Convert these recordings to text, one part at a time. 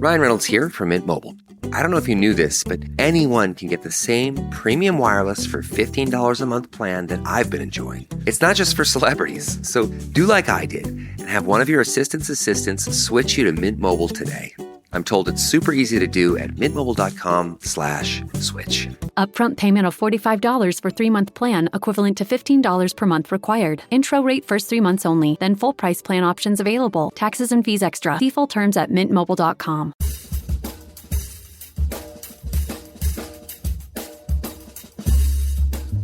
Ryan Reynolds here from Mint Mobile. I don't know if you knew this, but anyone can get the same premium wireless for $15 a month plan that I've been enjoying. It's not just for celebrities. So do like I did and have one of your assistants switch you to Mint Mobile today. I'm told it's super easy to do at mintmobile.com/switch. Upfront payment of $45 for 3-month plan, equivalent to $15 per month required. Intro rate first 3 months only, then full price plan options available. Taxes and fees extra. See full terms at mintmobile.com.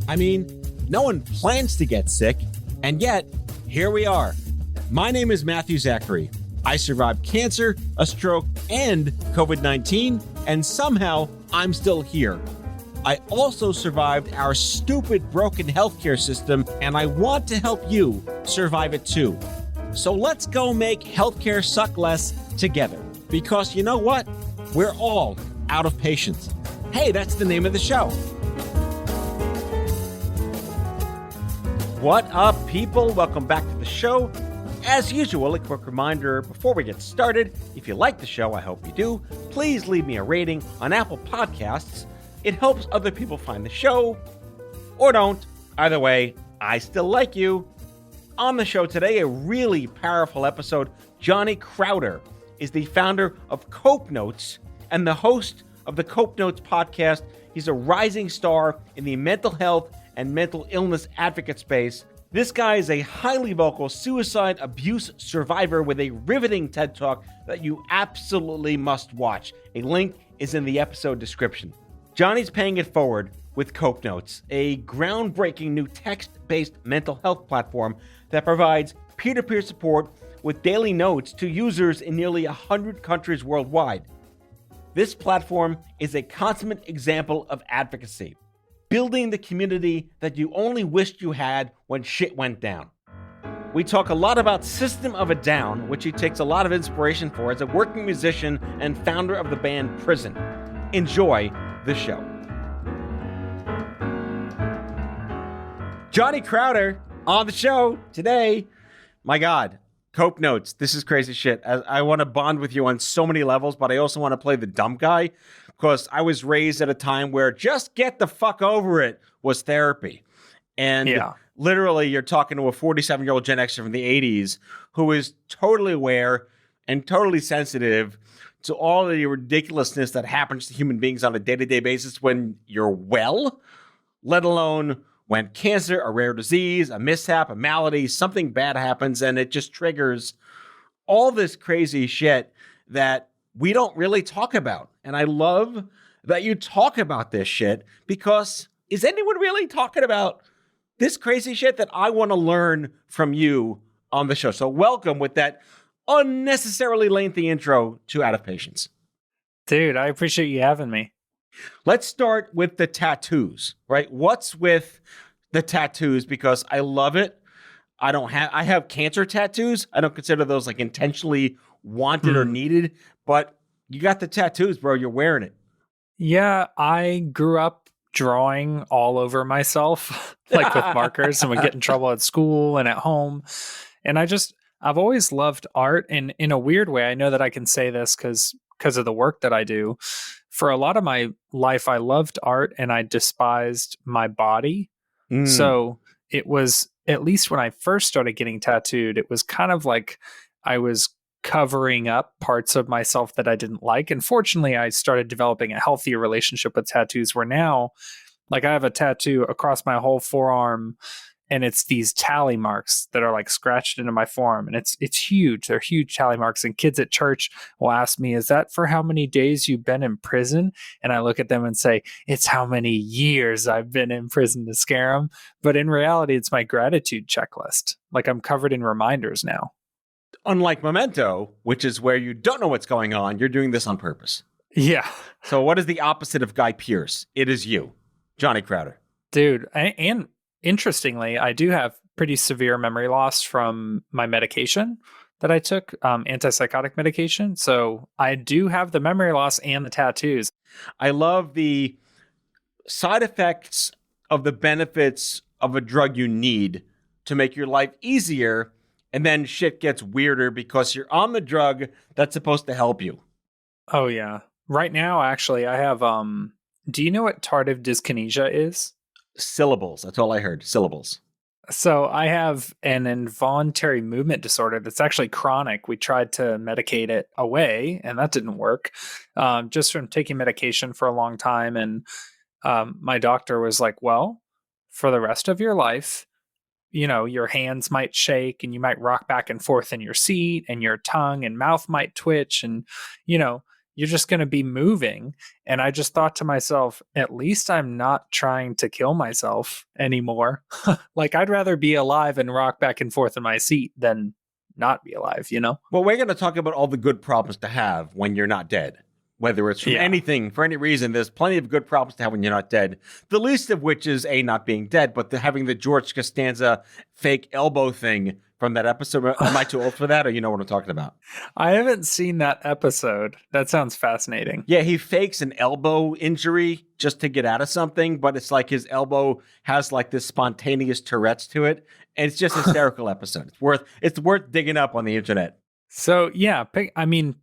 I mean, no one plans to get sick, and yet, here we are. My name is Matthew Zachary. I survived cancer, a stroke, and COVID-19, and somehow I'm still here. I also survived our stupid, broken healthcare system, and I want to help you survive it too. So let's go make healthcare suck less together. Because you know what? We're all out of patience. Hey, that's the name of the show. What up, people? Welcome back to the show. As usual, a quick reminder before we get started, if you like the show, I hope you do, please leave me a rating on Apple Podcasts. It helps other people find the show, or don't. Either way, I still like you. On the show today, a really powerful episode. Johnny Crowder is the founder of Cope Notes and the host of the Cope Notes podcast. He's a rising star in the mental health and mental illness advocate space. This guy is a highly vocal suicide abuse survivor with a riveting TED Talk that you absolutely must watch. A link is in the episode description. Johnny's paying it forward with Cope Notes, a groundbreaking new text-based mental health platform that provides peer-to-peer support with daily notes to users in nearly 100 countries worldwide. This platform is a consummate example of advocacy, building the community that you only wished you had when shit went down. We talk a lot about System of a Down, which he takes a lot of inspiration for as a working musician and founder of the band Prison. Enjoy the show. Johnny Crowder on the show today. My God, Cope Notes. This is crazy shit. I want to bond with you on so many levels, but I also want to play the dumb guy because I was raised at a time where just get the fuck over it was therapy. And literally you're talking to a 47-year-old Gen Xer from the 80s who is totally aware and totally sensitive to all of the ridiculousness that happens to human beings on a day-to-day basis when you're well, let alone when cancer, a rare disease, a mishap, a malady, something bad happens, and it just triggers all this crazy shit that we don't really talk about. And I love that you talk about this shit because is anyone really talking about this crazy shit that I want to learn from you on the show? So welcome with that unnecessarily lengthy intro to Out of Patience. Dude, I appreciate you having me. Let's start with the tattoos, right? What's with the tattoos? Because I love it. I have cancer tattoos. I don't consider those like intentionally wanted or needed, but you got the tattoos, bro. You're wearing it. Yeah, I grew up drawing all over myself, like with markers, and would get in trouble at school and at home. And I've always loved art. And in a weird way, I know that I can say this because of the work that I do. For a lot of my life, I loved art and I despised my body. So it was, at least when I first started getting tattooed, it was kind of like I was covering up parts of myself that I didn't like. And fortunately, I started developing a healthier relationship with tattoos where now, like I have a tattoo across my whole forearm and it's these tally marks that are like scratched into my forearm. And it's huge. They're huge tally marks. And kids at church will ask me, is that for how many days you've been in prison? And I look at them and say, it's how many years I've been in prison to scare them. But in reality, it's my gratitude checklist. Like I'm covered in reminders now. Unlike Memento, which is where you don't know what's going on, you're doing this on purpose. Yeah. So what is the opposite of Guy Pearce? It is you, Johnny Crowder. Dude, and interestingly, I do have pretty severe memory loss from my medication that I took, antipsychotic medication. So I do have the memory loss and the tattoos. I love the side effects of the benefits of a drug you need to make your life easier. And then shit gets weirder because you're on the drug that's supposed to help you. Oh yeah. Right now, actually, I have do you know what tardive dyskinesia is? Syllables. That's all I heard. Syllables. So I have an involuntary movement disorder that's actually chronic. We tried to medicate it away, and that didn't work. Just from taking medication for a long time, and my doctor was like, "Well, for the rest of your life, you know, your hands might shake, and you might rock back and forth in your seat, and your tongue and mouth might twitch, and you know, you're just going to be moving." And I just thought to myself, at least I'm not trying to kill myself anymore. Like, I'd rather be alive and rock back and forth in my seat than not be alive, you know? Well, we're going to talk about all the good problems to have when you're not dead. Whether it's from anything, for any reason, there's plenty of good problems to have when you're not dead. The least of which is not being dead, but having the George Costanza fake elbow thing from that episode. Am I too old for that, or you know what I'm talking about? I haven't seen that episode. That sounds fascinating. Yeah, he fakes an elbow injury just to get out of something, but it's like his elbow has like this spontaneous Tourette's to it, and it's just a hysterical episode. It's worth digging up on the internet. So yeah,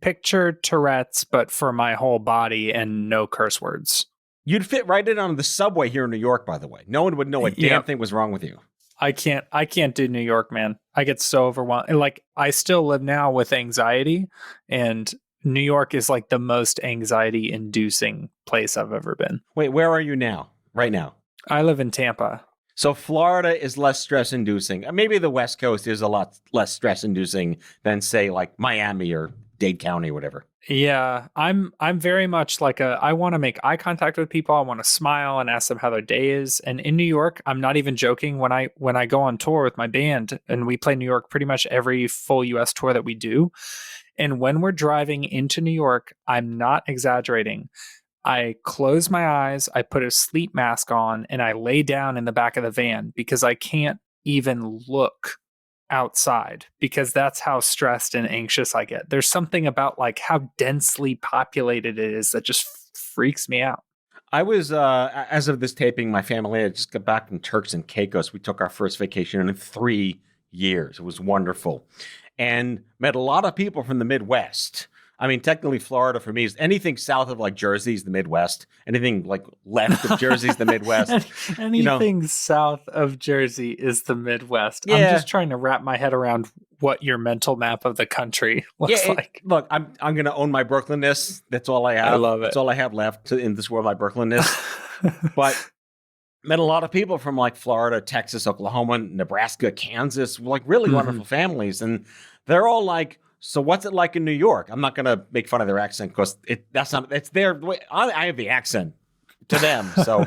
picture Tourette's, but for my whole body and no curse words. You'd fit right in on the subway here in New York, by the way. No one would know a damn thing was wrong with you. I can't do New York, man. I get so overwhelmed. Like, I still live now with anxiety, and New York is like the most anxiety inducing place I've ever been. Wait, where are you now? Right now? I live in Tampa. So Florida is less stress-inducing. Maybe the West Coast is a lot less stress-inducing than, say, like Miami or Dade County or whatever. Yeah, I'm very much like I want to make eye contact with people. I want to smile and ask them how their day is. And in New York, I'm not even joking. When I go on tour with my band, and we play New York pretty much every full US tour that we do. And when we're driving into New York, I'm not exaggerating. I close my eyes, I put a sleep mask on, and I lay down in the back of the van because I can't even look outside, because that's how stressed and anxious I get. There's something about like how densely populated it is that just freaks me out. I was, as of this taping, my family had just got back from Turks and Caicos. We took our first vacation in 3 years. It was wonderful. And met a lot of people from the Midwest. I mean, technically, Florida for me is anything south of like Jersey is the Midwest. Anything like left of Jersey is the Midwest. Anything south of Jersey is the Midwest. Yeah. I'm just trying to wrap my head around what your mental map of the country looks like. Look, I'm going to own my Brooklynness. That's all I have. I love it. That's all I have left in this world, my Brooklynness. But met a lot of people from like Florida, Texas, Oklahoma, Nebraska, Kansas, like really wonderful families, and they're all like, "So what's it like in New York?" I'm not going to make fun of their accent because it's their way. I have the accent to them. So,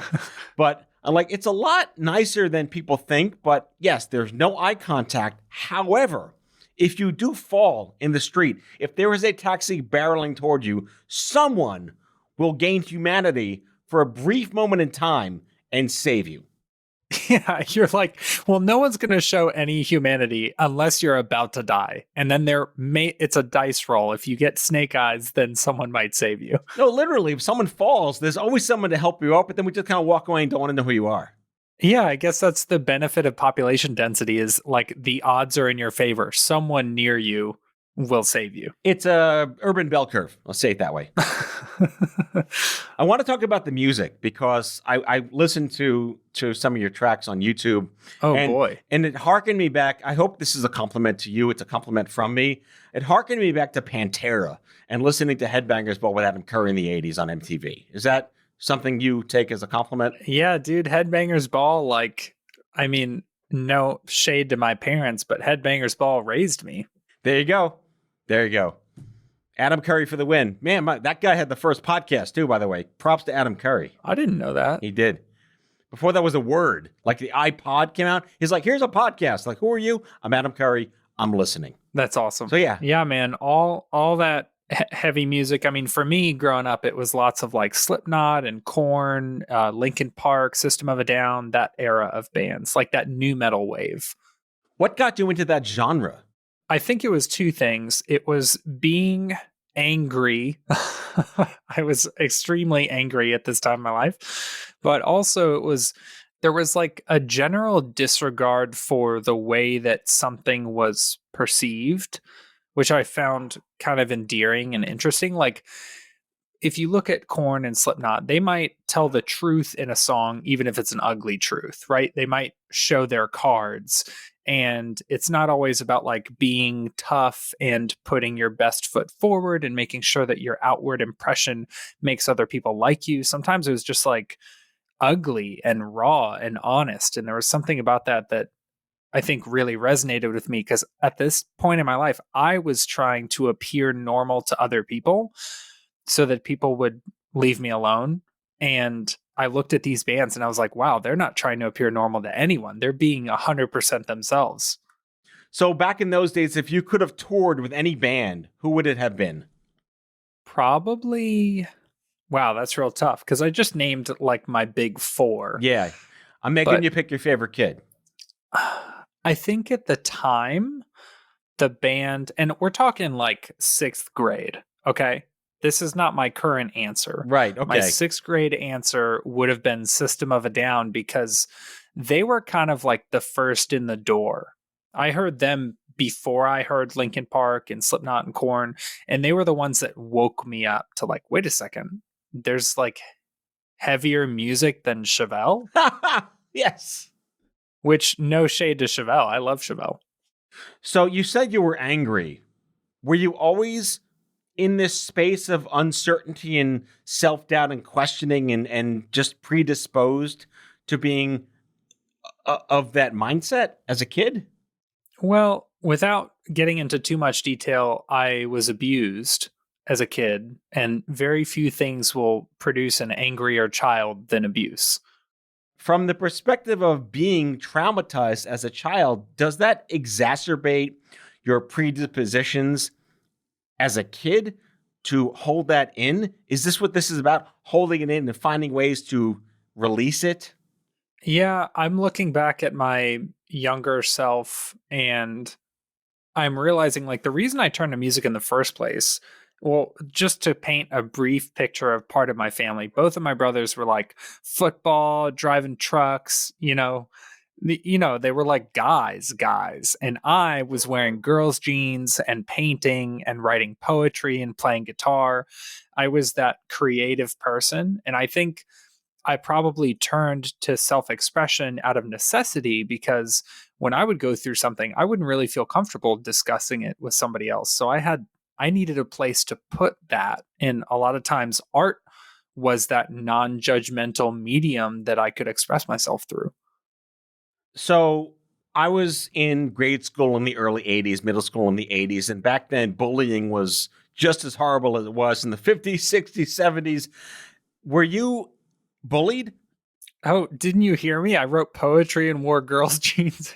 but I'm like, it's a lot nicer than people think. But yes, there's no eye contact. However, if you do fall in the street, if there is a taxi barreling toward you, someone will gain humanity for a brief moment in time and save you. Yeah, you're like, well, no one's going to show any humanity unless you're about to die. And then it's a dice roll. If you get snake eyes, then someone might save you. No, literally, if someone falls, there's always someone to help you out, but then we just kind of walk away and don't want to know who you are. Yeah, I guess that's the benefit of population density, is like the odds are in your favor. Someone near you will save you. It's a urban bell curve. Let's say it that way. I want to talk about the music because I listened to some of your tracks on YouTube. Oh, boy. And it harkened me back. I hope this is a compliment to you. It's a compliment from me. It harkened me back to Pantera and listening to Headbangers Ball with Adam Curry in the 80s on MTV. Is that something you take as a compliment? Yeah, dude, Headbangers Ball, like, I mean, no shade to my parents, but Headbangers Ball raised me. There you go. There you go. Adam Curry for the win. Man, that guy had the first podcast too, by the way. Props to Adam Curry. I didn't know that. He did. Before that was a word. Like the iPod came out. He's like, here's a podcast. Like, who are you? I'm Adam Curry. I'm listening. That's awesome. So yeah. Yeah, man. All that heavy music. I mean, for me growing up, it was lots of like Slipknot and Korn, Linkin Park, System of a Down, that era of bands, like that new metal wave. What got you into that genre? I think it was two things. It was being angry. I was extremely angry at this time in my life, but also there was like a general disregard for the way that something was perceived, which I found kind of endearing and interesting. Like, if you look at Korn and Slipknot, they might tell the truth in a song, even if it's an ugly truth, right? They might show their cards. And it's not always about like being tough and putting your best foot forward and making sure that your outward impression makes other people like you. Sometimes it was just like ugly and raw and honest. And there was something about that I think really resonated with me, because at this point in my life, I was trying to appear normal to other people so that people would leave me alone. And I looked at these bands and I was like, wow, they're not trying to appear normal to anyone. They're being 100% themselves. So back in those days, if you could have toured with any band, who would it have been? Probably, wow, that's real tough, because I just named like my big four. Yeah. I'm making you pick your favorite kid. I think at the time, the band, and we're talking like 6th grade, okay? This is not my current answer. Right, okay. My 6th grade answer would have been System of a Down, because they were kind of like the first in the door. I heard them before I heard Linkin Park and Slipknot and Korn, and they were the ones that woke me up to like, wait a second, there's like heavier music than Chevelle? Yes. Which, no shade to Chevelle. I love Chevelle. So you said you were angry. Were you always in this space of uncertainty and self-doubt and questioning and just predisposed to being of that mindset as a kid? Well, without getting into too much detail, I was abused as a kid, and very few things will produce an angrier child than abuse. From the perspective of being traumatized as a child, does that exacerbate your predispositions as a kid to hold that in? Is this what this is about? Holding it in and finding ways to release it? Yeah, I'm looking back at my younger self and I'm realizing like the reason I turned to music in the first place, well, just to paint a brief picture of part of my family, both of my brothers were like football, driving trucks, they were like guys. And I was wearing girls' jeans and painting and writing poetry and playing guitar. I was that creative person. And I think I probably turned to self-expression out of necessity, because when I would go through something, I wouldn't really feel comfortable discussing it with somebody else. So I needed a place to put that. And a lot of times art was that non-judgmental medium that I could express myself through. So I was in grade school in the early 80s, middle school in the 80s. And back then, bullying was just as horrible as it was in the 50s, 60s, 70s. Were you bullied? Oh, didn't you hear me? I wrote poetry and wore girls' jeans.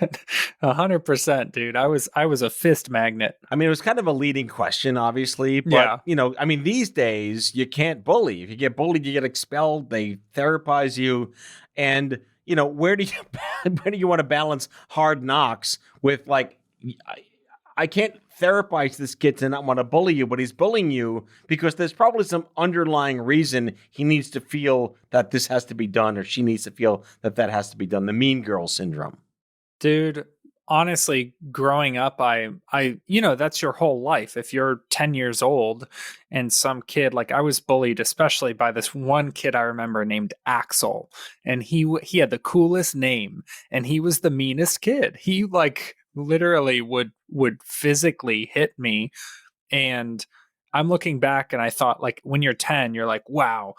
100%, dude. I was a fist magnet. I mean, it was kind of a leading question, obviously. But, Yeah. These days, you can't bully. If you get bullied, you get expelled. They therapize you. And, where do you want to balance hard knocks with, like, I can't therapize this kid to not want to bully you, but he's bullying you because there's probably some underlying reason he needs to feel that this has to be done, or she needs to feel that that has to be done. The mean girl syndrome. Dude, honestly, growing up, I that's your whole life. If you're 10 years old and some kid, like I was bullied, especially by this one kid I remember named Axel, and he had the coolest name and he was the meanest kid. He like literally would physically hit me. And I'm looking back and I thought, like, when you're 10, you're like, wow,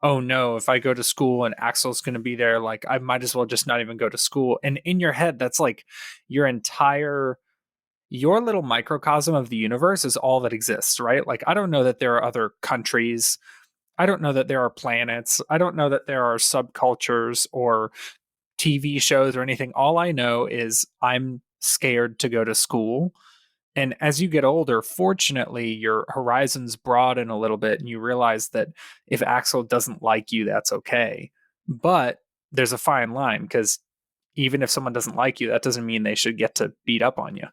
oh no, if I go to school and Axel's going to be there, like I might as well just not even go to school. And in your head, that's like your little microcosm of the universe is all that exists, right? Like, I don't know that there are other countries. I don't know that there are planets. I don't know that there are subcultures or TV shows or anything. All I know is I'm scared to go to school. And as you get older, fortunately, your horizons broaden a little bit and you realize that if Axel doesn't like you, that's okay. But there's a fine line, because even if someone doesn't like you, that doesn't mean they should get to beat up on you.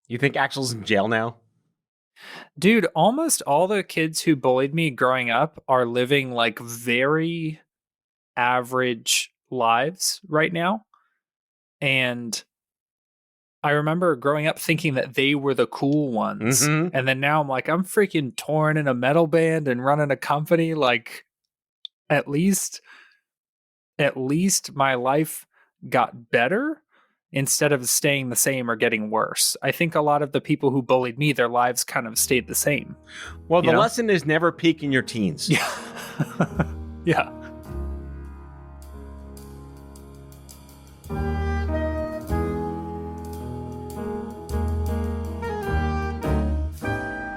You think Axel's in jail now? Dude, almost all the kids who bullied me growing up are living like very average lives right now. And I remember growing up thinking that they were the cool ones. Mhm. And then now I'm like, I'm freaking torn in a metal band and running a company. Like, at least my life got better instead of staying the same or getting worse. I think a lot of the people who bullied me, their lives kind of stayed the same. Well, the You know? lesson is never peak in your teens. Yeah. Yeah.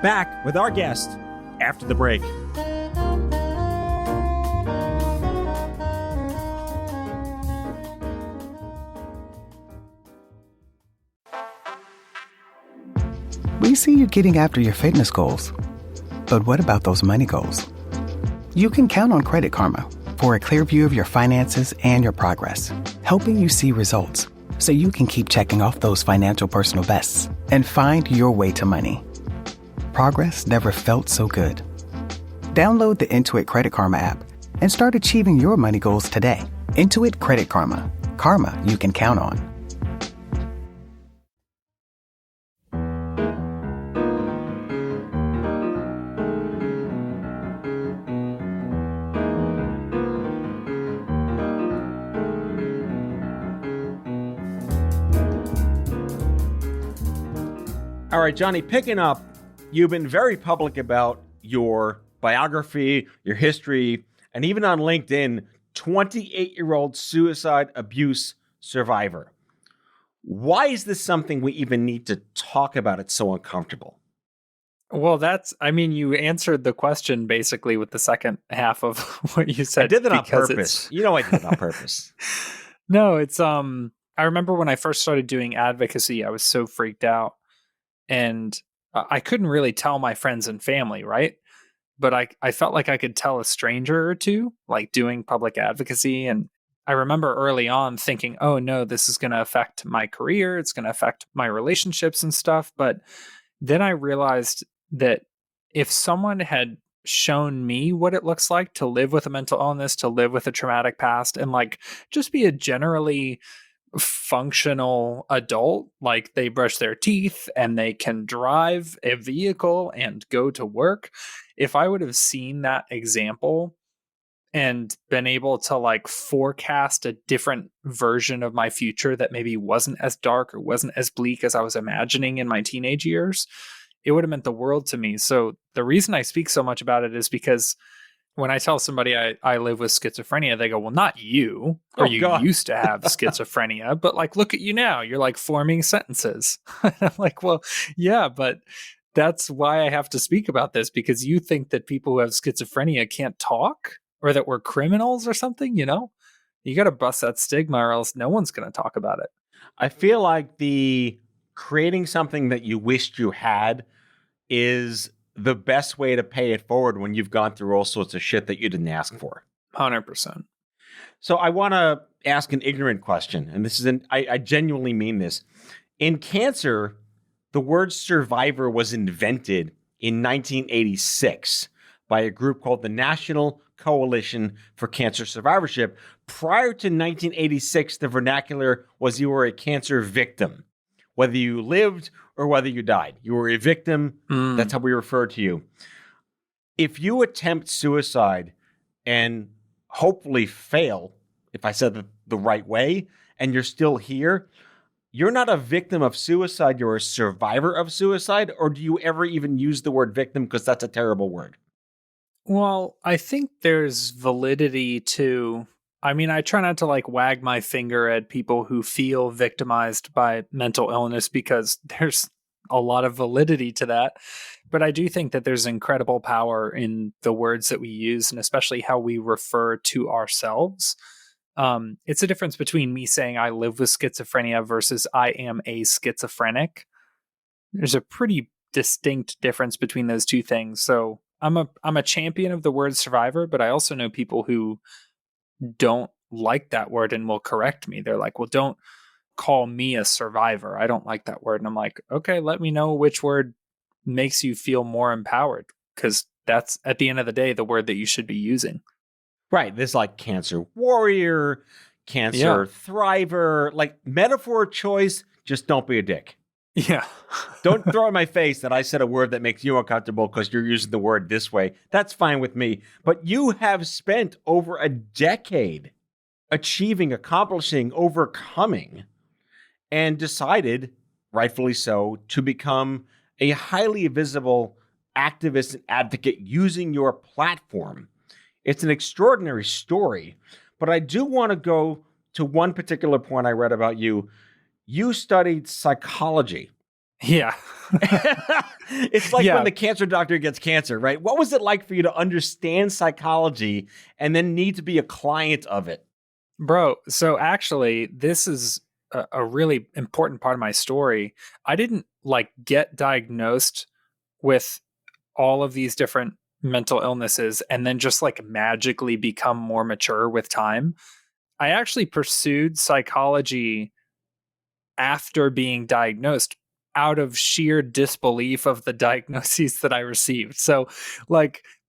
Back with our guest after the break. We see you getting after your fitness goals. But what about those money goals? You can count on Credit Karma for a clear view of your finances and your progress, helping you see results so you can keep checking off those financial personal bests and find your way to money. Progress never felt so good. Download the Intuit Credit Karma app and start achieving your money goals today. Intuit Credit Karma. Karma you can count on. All right, Johnny, picking up, you've been very public about your biography, your history, and even on LinkedIn, 28-year-old suicide abuse survivor. Why is this something we even need to talk about? It's so uncomfortable. Well, you answered the question basically with the second half of what you said. I did that on because purpose. You know I did it on purpose. No, it's I remember when I first started doing advocacy, I was so freaked out. And I couldn't really tell my friends and family, right? But I felt like I could tell a stranger or two, like doing public advocacy. And I remember early on thinking, oh no, this is going to affect my career. It's going to affect my relationships and stuff. But then I realized that if someone had shown me what it looks like to live with a mental illness, to live with a traumatic past, and like just be a generally functional adult, like they brush their teeth and they can drive a vehicle and go to work. If I would have seen that example and been able to like forecast a different version of my future that maybe wasn't as dark or wasn't as bleak as I was imagining in my teenage years, it would have meant the world to me. So the reason I speak so much about it is because when I tell somebody I live with schizophrenia, they go, well, not you, or you used to have schizophrenia, but like, look at you now. You're like forming sentences. I'm like, well, yeah, but that's why I have to speak about this, because you think that people who have schizophrenia can't talk or that we're criminals or something, you know? You got to bust that stigma or else no one's going to talk about it. I feel like the creating something that you wished you had is the best way to pay it forward when you've gone through all sorts of shit that you didn't ask for. 100%. So I want to ask an ignorant question, and this is I genuinely mean this. In cancer, the word survivor was invented in 1986 by a group called the National Coalition for Cancer Survivorship. Prior to 1986, the vernacular was you were a cancer victim. Whether you lived or whether you died, you were a victim. That's how we refer to you. If you attempt suicide and hopefully fail, if I said the right way, and you're still here, you're not a victim of suicide, you're a survivor of suicide? Or do you ever even use the word victim because that's a terrible word? Well, I think there's validity to, I try not to like wag my finger at people who feel victimized by mental illness because there's a lot of validity to that. But I do think that there's incredible power in the words that we use and especially how we refer to ourselves. It's a difference between me saying I live with schizophrenia versus I am a schizophrenic. There's a pretty distinct difference between those two things. So I'm a champion of the word survivor, but I also know people who don't like that word and will correct me. They're like, well, don't call me a survivor. I don't like that word. And I'm like, okay, let me know which word makes you feel more empowered, because that's at the end of the day, the word that you should be using. Right. There's like cancer warrior, cancer thriver, like metaphor choice Just don't be a dick. Yeah. Don't throw in my face that I said a word that makes you uncomfortable because you're using the word this way. That's fine with me. But you have spent over a decade achieving, accomplishing, overcoming, and decided, rightfully so, to become a highly visible activist and advocate using your platform. It's an extraordinary story, but I do want to go to one particular point I read about you. You studied psychology. Yeah. It's like when the cancer doctor gets cancer, right? What was it like for you to understand psychology and then need to be a client of it? Bro, so actually, this is a really important part of my story. I didn't get diagnosed with all of these different mental illnesses and then just magically become more mature with time. I actually pursued psychology after being diagnosed out of sheer disbelief of the diagnoses that I received. So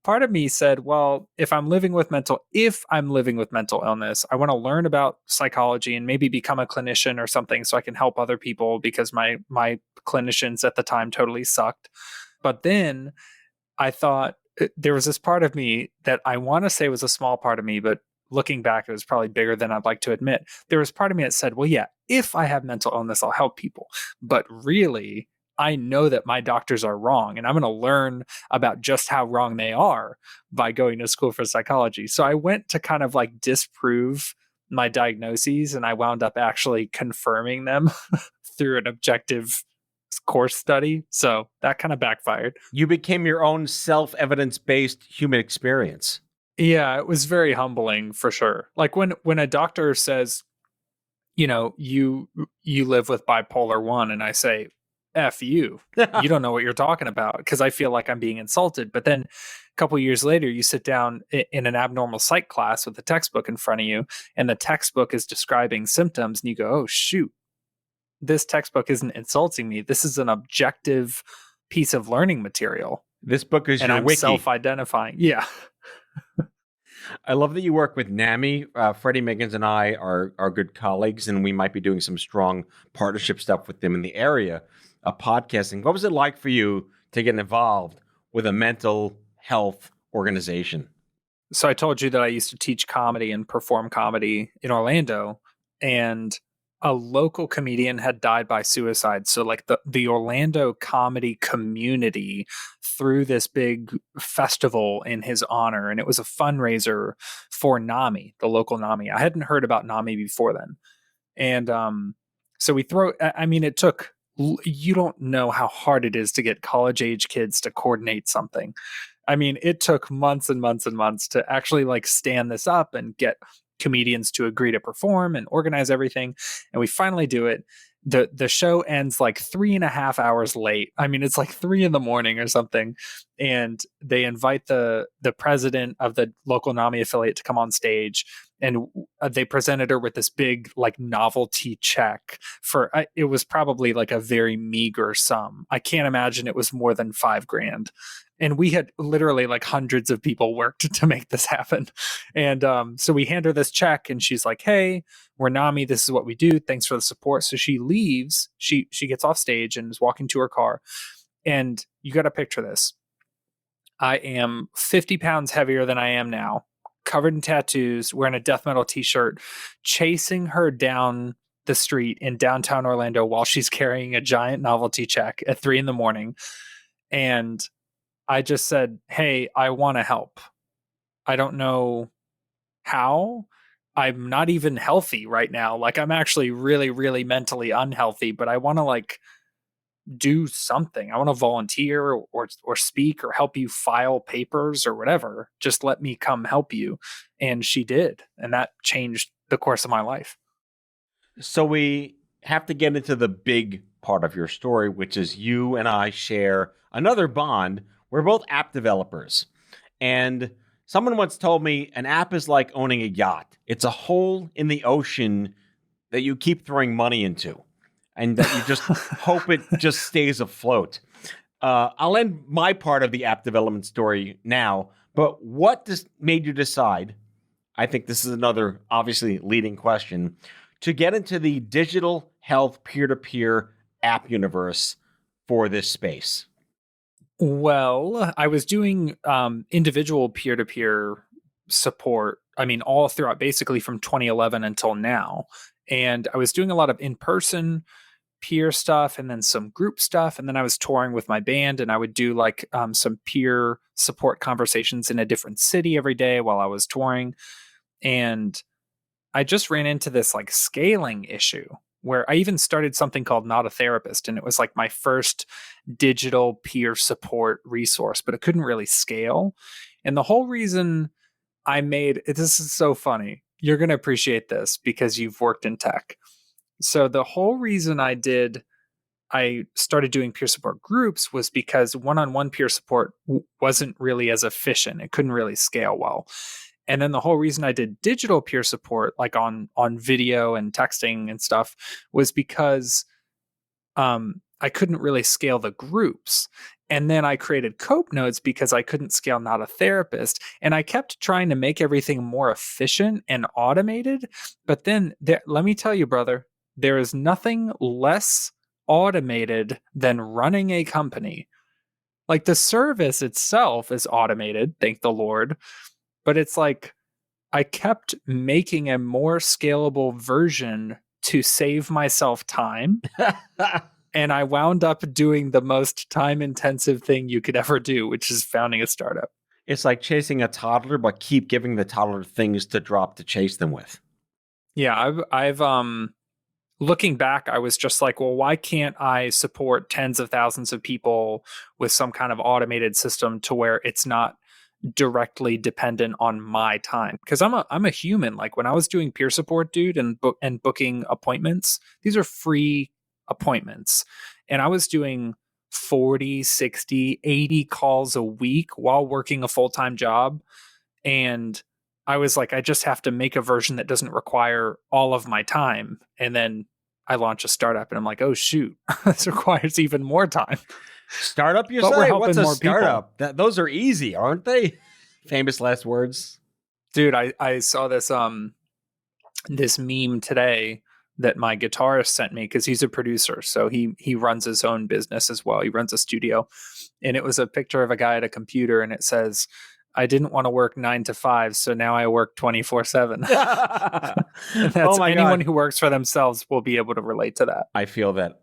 part of me said, well, if I'm living with mental illness, I want to learn about psychology and maybe become a clinician or something so I can help other people because my clinicians at the time totally sucked. But then I thought there was this part of me that I want to say was a small part of me, but looking back, it was probably bigger than I'd like to admit. There was part of me that said, well, yeah, if I have mental illness, I'll help people. But really, I know that my doctors are wrong, and I'm going to learn about just how wrong they are by going to school for psychology. So I went to kind of disprove my diagnoses, and I wound up actually confirming them through an objective course study. So that kind of backfired. You became your own self-evidence-based human experience. Yeah, it was very humbling for sure. When a doctor says, you live with bipolar 1, and I say, F you. You don't know what you're talking about, because I feel like I'm being insulted. But then a couple of years later, you sit down in an abnormal psych class with a textbook in front of you, and the textbook is describing symptoms, and you go, oh, shoot, this textbook isn't insulting me. This is an objective piece of learning material. This book is and your I'm wiki. Self-identifying. Yeah. I love that you work with NAMI. Freddie Miggins and I are good colleagues, and we might be doing some strong partnership stuff with them in the area of podcasting. What was it like for you to get involved with a mental health organization? So I told you that I used to teach comedy and perform comedy in Orlando, and a local comedian had died by suicide. So the Orlando comedy community threw this big festival in his honor, and it was a fundraiser for NAMI, the local NAMI. I hadn't heard about NAMI before then. And so it took, you don't know how hard it is to get college age kids to coordinate something. I mean, it took months and months and months to actually stand this up and get comedians to agree to perform and organize everything. And we finally do it. The show ends 3.5 hours late. I mean, it's 3 a.m. or something. And they invite the president of the local NAMI affiliate to come on stage. And they presented her with this big novelty check for, it was probably a very meager sum. I can't imagine it was more than $5,000. And we had literally hundreds of people worked to make this happen. And so we hand her this check, and she's like, hey, we're NAMI. This is what we do. Thanks for the support. So she leaves. She gets off stage and is walking to her car. And you got to picture this. I am 50 pounds heavier than I am now, covered in tattoos, wearing a death metal t-shirt, chasing her down the street in downtown Orlando while she's carrying a giant novelty check at 3 a.m. And I just said, hey, I want to help. I don't know how. I'm not even healthy right now. I'm actually really, really mentally unhealthy, but I want to do something. I want to volunteer or speak or help you file papers or whatever. Just let me come help you. And she did. And that changed the course of my life. So we have to get into the big part of your story, which is you and I share another bond. We're both app developers. And someone once told me an app is like owning a yacht. It's a hole in the ocean that you keep throwing money into, and that you just hope it just stays afloat. I'll end my part of the app development story now, but what made you decide, I think this is another obviously leading question, to get into the digital health peer-to-peer app universe for this space? Well, I was doing individual peer-to-peer support, I mean, all throughout basically from 2011 until now. And I was doing a lot of in-person peer stuff and then some group stuff. And then I was touring with my band and I would do like some peer support conversations in a different city every day while I was touring. And I just ran into this like scaling issue where I even started something called Not a Therapist. And it was like my first digital peer support resource, but it couldn't really scale. And the whole reason I made this is so funny. You're going to appreciate this because you've worked in tech. So the whole reason I started doing peer support groups was because one-on-one peer support wasn't really as efficient. It couldn't really scale well. And then the whole reason I did digital peer support, like on video and texting and stuff, was because I couldn't really scale the groups. And then I created Cope Notes because I couldn't scale Not a Therapist. And I kept trying to make everything more efficient and automated. But then let me tell you, brother, there is nothing less automated than running a company. Like the service itself is automated, thank the Lord. But it's like I kept making a more scalable version to save myself time. And I wound up doing the most time-intensive thing you could ever do, which is founding a startup. It's like chasing a toddler, but keep giving the toddler things to drop to chase them with. Yeah, I've looking back, I was just like, well, why can't I support tens of thousands of people with some kind of automated system to where it's not directly dependent on my time? Because I'm a human. Like when I was doing peer support, dude, and booking appointments, these are free appointments. And I was doing 40, 60, 80 calls a week while working a full-time job. And I was like, I just have to make a version that doesn't require all of my time. And then I launch a startup and I'm like, oh shoot, this requires even more time. Startup, you But say? we're helping What's a more people. startup? Those are easy, aren't they? Famous last words. Dude, I saw this this meme today that my guitarist sent me because he's a producer. So he runs his own business as well. He runs a studio. And it was a picture of a guy at a computer and it says, I didn't want to work 9 to 5, so now I work 24/7. Oh my anyone God. who works for themselves will be able to relate to that. I feel that.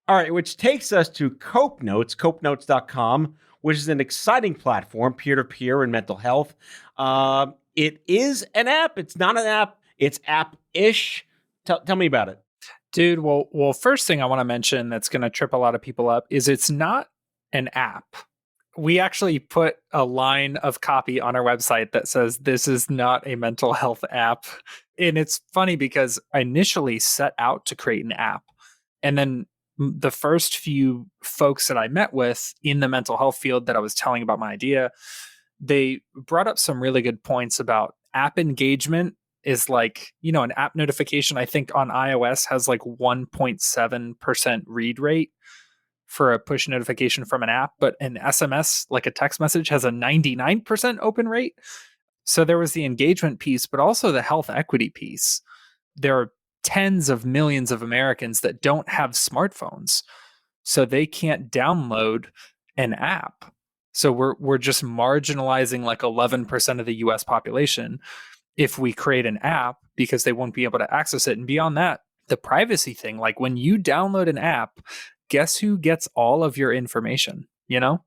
All right, which takes us to Cope Notes, copenotes.com, which is an exciting platform, peer-to-peer in mental health. It is an app. It's not an app. It's app-ish. Tell me about it. Dude, well, first thing I want to mention that's going to trip a lot of people up is it's not an app. We actually put a line of copy on our website that says this is not a mental health app. And it's funny because I initially set out to create an app. And then the first few folks that I met with in the mental health field that I was telling about my idea, they brought up some really good points about app engagement is like, an app notification, I think on iOS has like 1.7% read rate for a push notification from an app, but an SMS, like a text message, has a 99% open rate. So there was the engagement piece, but also the health equity piece. There are tens of millions of Americans that don't have smartphones, so they can't download an app. So we're just marginalizing like 11% of the US population if we create an app because they won't be able to access it. And beyond that, the privacy thing, like when you download an app, guess who gets all of your information, Well,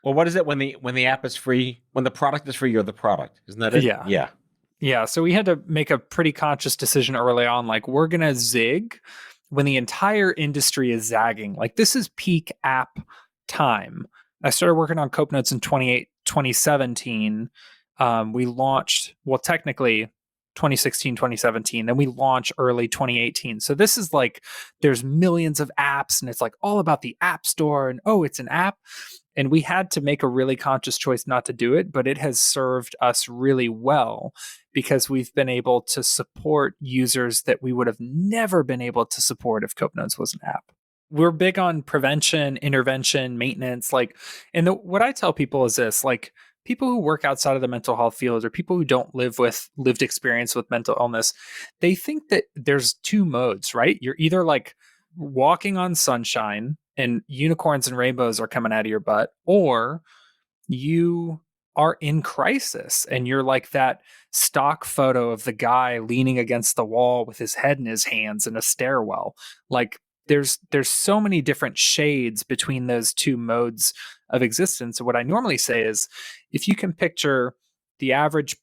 what is it when the app is free? When the product is free, you're the product. Isn't that it? Yeah. Yeah. So we had to make a pretty conscious decision early on. Like, we're going to zig when the entire industry is zagging. Like, this is peak app time. I started working on Cope Notes in 2017. We launched, well, technically 2016, 2017. Then we launched early 2018. So this is like, there's millions of apps and it's like all about the app store and, oh, it's an app. And we had to make a really conscious choice not to do it, but it has served us really well because we've been able to support users that we would have never been able to support if Cope Notes was an app. We're big on prevention, intervention, maintenance. Like, and what I tell people is this, like, people who work outside of the mental health field or people who don't live with lived experience with mental illness, they think that there's two modes, right? You're either like walking on sunshine and unicorns and rainbows are coming out of your butt, or you are in crisis and you're like that stock photo of the guy leaning against the wall with his head in his hands in a stairwell. Like there's so many different shades between those two modes of existence. And what I normally say is, if you can picture the average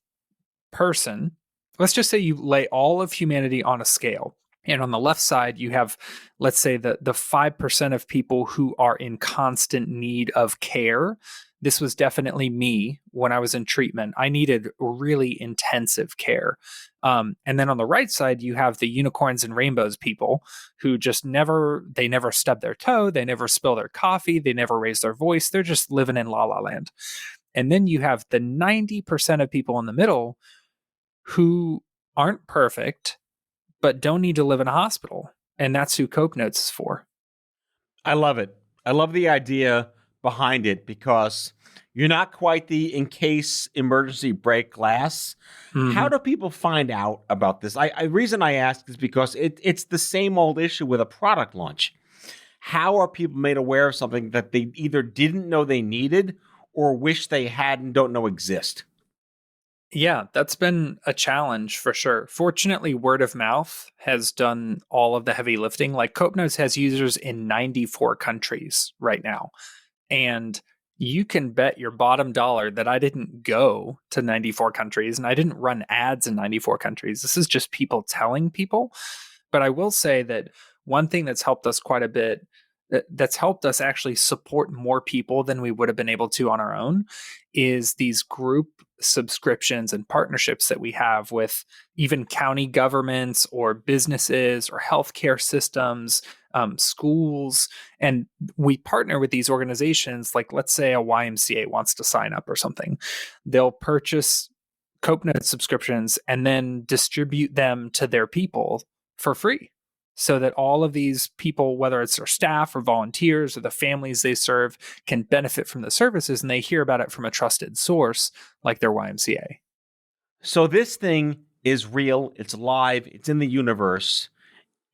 person, let's just say you lay all of humanity on a scale. And on the left side, you have, let's say, the 5% of people who are in constant need of care. This was definitely me when I was in treatment. I needed really intensive care. And then on the right side, you have the unicorns and rainbows people who just never stub their toe. They never spill their coffee. They never raise their voice. They're just living in la la land. And then you have the 90% of people in the middle who aren't perfect, but don't need to live in a hospital. And that's who Cope Notes is for. I love it. I love the idea behind it, because you're not quite the in case emergency break glass. Mm-hmm. How do people find out about this? The reason I ask is because it's the same old issue with a product launch. How are people made aware of something that they either didn't know they needed or wish they had and don't know exist? Yeah, that's been a challenge for sure. Fortunately, word of mouth has done all of the heavy lifting. Like Cope Notes has users in 94 countries right now. And you can bet your bottom dollar that I didn't go to 94 countries and I didn't run ads in 94 countries. This is just people telling people. But I will say that one thing that's helped us quite a bit, that's helped us actually support more people than we would have been able to on our own, is these group subscriptions and partnerships that we have with even county governments or businesses or healthcare systems, schools. And we partner with these organizations, like let's say a YMCA wants to sign up or something. They'll purchase Cope Notes subscriptions and then distribute them to their people for free, so that all of these people, whether it's their staff or volunteers or the families they serve, can benefit from the services, and they hear about it from a trusted source like their YMCA. So this thing is real, it's live, it's in the universe.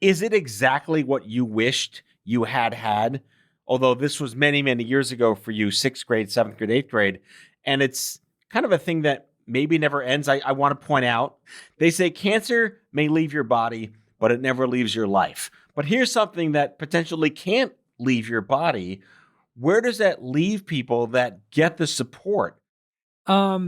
Is it exactly what you wished you had? Although this was many, many years ago for you, 6th grade, 7th grade, 8th grade, and it's kind of a thing that maybe never ends. I want to point out, they say cancer may leave your body, but it never leaves your life. But here's something that potentially can't leave your body. Where does that leave people that get the support? At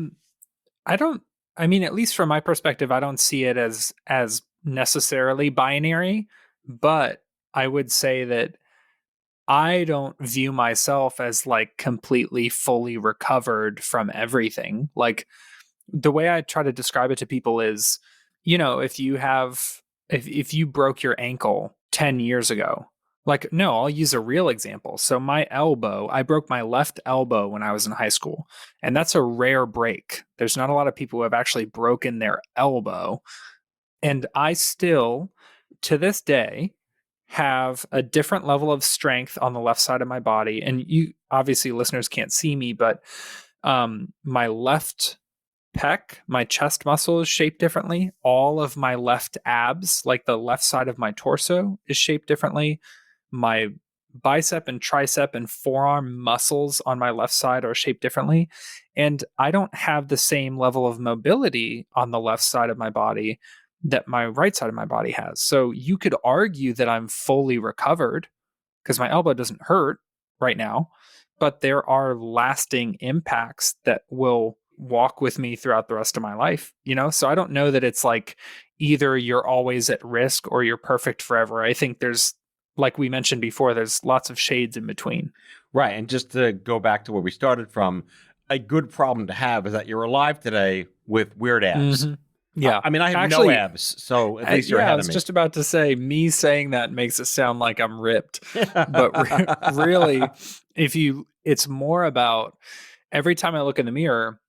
least from my perspective, I don't see it as necessarily binary, but I would say that I don't view myself as like completely fully recovered from everything. Like the way I try to describe it to people is, if you broke your ankle 10 years ago, like, no, I'll use a real example. So I broke my left elbow when I was in high school, and that's a rare break. There's not a lot of people who have actually broken their elbow. And I still, to this day, have a different level of strength on the left side of my body. And you, obviously, listeners can't see me, but my left pec, my chest muscle is shaped differently. All of my left abs, like the left side of my torso, is shaped differently. My bicep and tricep and forearm muscles on my left side are shaped differently. And I don't have the same level of mobility on the left side of my body that my right side of my body has. So you could argue that I'm fully recovered because my elbow doesn't hurt right now, but there are lasting impacts that will walk with me throughout the rest of my life, So I don't know that it's like either you're always at risk or you're perfect forever. I think there's, like we mentioned before, there's lots of shades in between. Right. And just to go back to where we started from, a good problem to have is that you're alive today with weird abs. Mm-hmm. Yeah. I have no abs, so at least you're ahead of me. I was just about to say, me saying that makes it sound like I'm ripped. But really, it's more about every time I look in the mirror,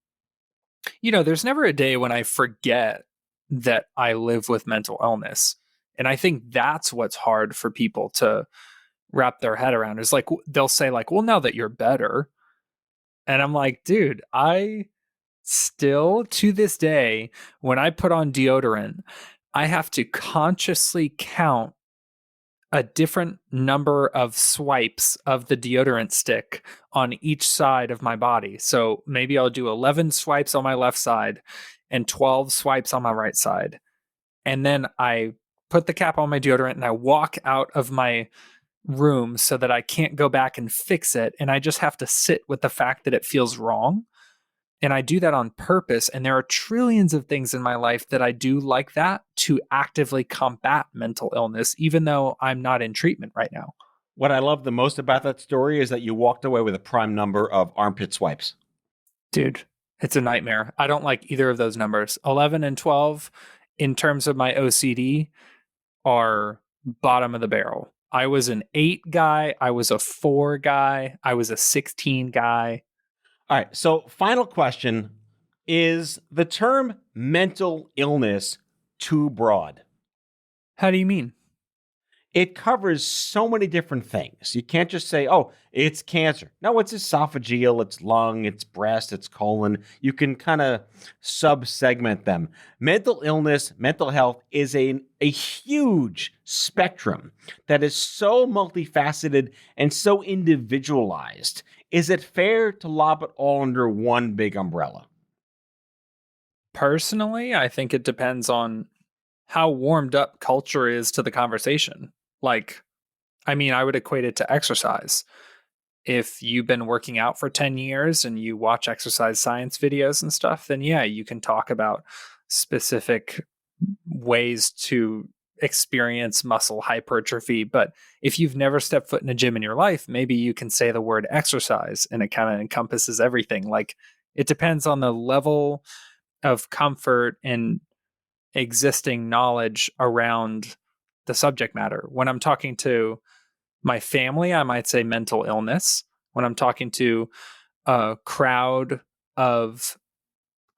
there's never a day when I forget that I live with mental illness. And I think that's what's hard for people to wrap their head around, is like, they'll say like, well, now that you're better. And I'm like, dude, I still to this day, when I put on deodorant, I have to consciously count a different number of swipes of the deodorant stick on each side of my body. So maybe I'll do 11 swipes on my left side and 12 swipes on my right side. And then I put the cap on my deodorant and I walk out of my room so that I can't go back and fix it. And I just have to sit with the fact that it feels wrong. And I do that on purpose. And there are trillions of things in my life that I do like that to actively combat mental illness, even though I'm not in treatment right now. What I love the most about that story is that you walked away with a prime number of armpit swipes. Dude, it's a nightmare. I don't like either of those numbers. 11 and 12, in terms of my OCD, are bottom of the barrel. I was an 8 guy. I was a 4 guy. I was a 16 guy. All right. So final question, is the term mental illness too broad? How do you mean? It covers so many different things. You can't just say, oh, it's cancer. No, it's esophageal, it's lung, it's breast, it's colon. You can kind of sub-segment them. Mental illness, mental health is a huge spectrum that is so multifaceted and so individualized. Is it fair to lob it all under one big umbrella? Personally, I think it depends on how warmed up culture is to the conversation. Like, I mean, I would equate it to exercise. If you've been working out for 10 years and you watch exercise science videos and stuff, then yeah, you can talk about specific ways to experience muscle hypertrophy. But if you've never stepped foot in a gym in your life, maybe you can say the word exercise and it kind of encompasses everything. Like, it depends on the level of comfort and existing knowledge around the subject matter. When I'm talking to my family, I might say mental illness. When I'm talking to a crowd of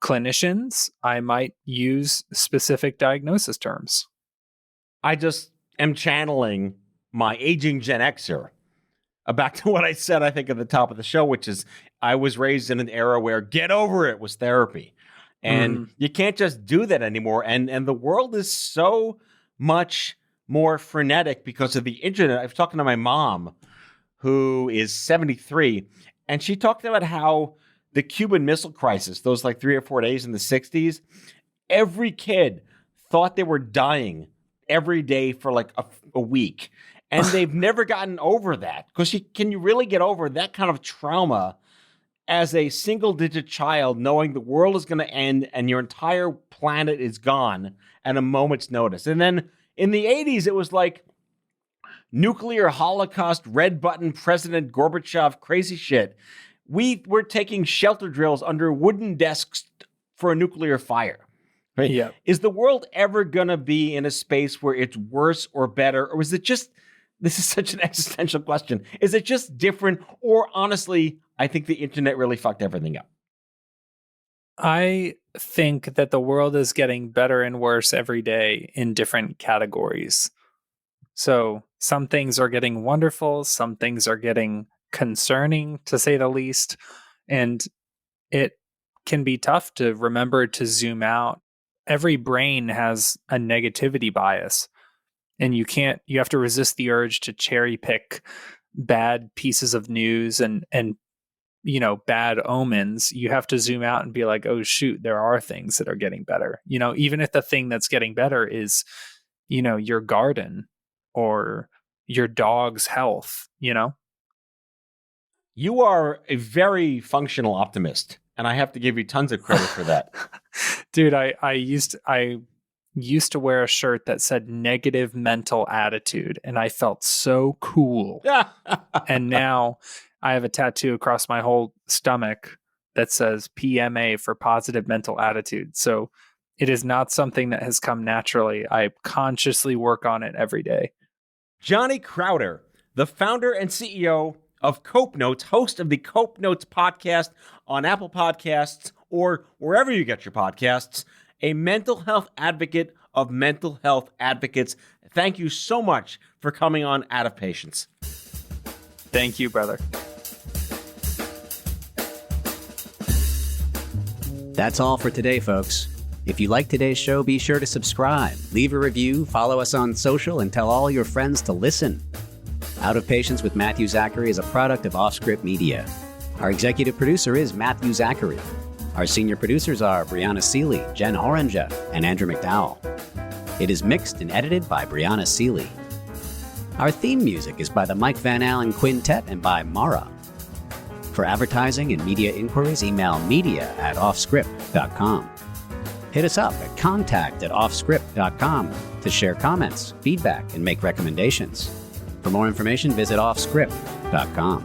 clinicians, I might use specific diagnosis terms. I just am channeling my aging Gen Xer. Back to what I said, I think, at the top of the show, which is I was raised in an era where get over it was therapy. And you can't just do that anymore. And the world is so much more frenetic because of the internet. I was talking to my mom, who is 73, and she talked about how the Cuban Missile Crisis, those like 3 or 4 days in the 60s, every kid thought they were dying every day for like a week. And they've never gotten over that. Because can you really get over that kind of trauma as a single-digit child, knowing the world is going to end and your entire planet is gone at a moment's notice? And then in the 80s, it was like nuclear holocaust, red button, President Gorbachev, crazy shit. We were taking shelter drills under wooden desks for a nuclear fire. Right? Yeah. Is the world ever going to be in a space where it's worse or better? Or is it just, this is such an existential question, is it just different? Or honestly, I think the internet really fucked everything up. I think that the world is getting better and worse every day in different categories. So some things are getting wonderful, some things are getting concerning, to say the least. And it can be tough to remember to zoom out. Every brain has a negativity bias, and you have to resist the urge to cherry pick bad pieces of news and bad omens. You have to zoom out and be like, oh shoot, there are things that are getting better. Even if the thing that's getting better is, your garden or your dog's health, You are a very functional optimist, and I have to give you tons of credit for that. Dude, I used to wear a shirt that said negative mental attitude, and I felt so cool. And now I have a tattoo across my whole stomach that says PMA for positive mental attitude. So it is not something that has come naturally. I consciously work on it every day. Johnny Crowder, the founder and CEO of Cope Notes, host of the Cope Notes podcast on Apple Podcasts or wherever you get your podcasts, a mental health advocate of mental health advocates. Thank you so much for coming on Out of Patience. Thank you, brother. That's all for today, folks. If you like today's show, be sure to subscribe, leave a review, follow us on social, and tell all your friends to listen. Out of Patience with Matthew Zachary is a product of Offscript Media. Our executive producer is Matthew Zachary. Our senior producers are Brianna Seeley, Jen Horanger, and Andrew McDowell. It is mixed and edited by Brianna Seeley. Our theme music is by the Mike Van Allen Quintet and by Mara. For advertising and media inquiries, email media@offscript.com. Hit us up at contact@offscript.com to share comments, feedback, and make recommendations. For more information, visit offscript.com.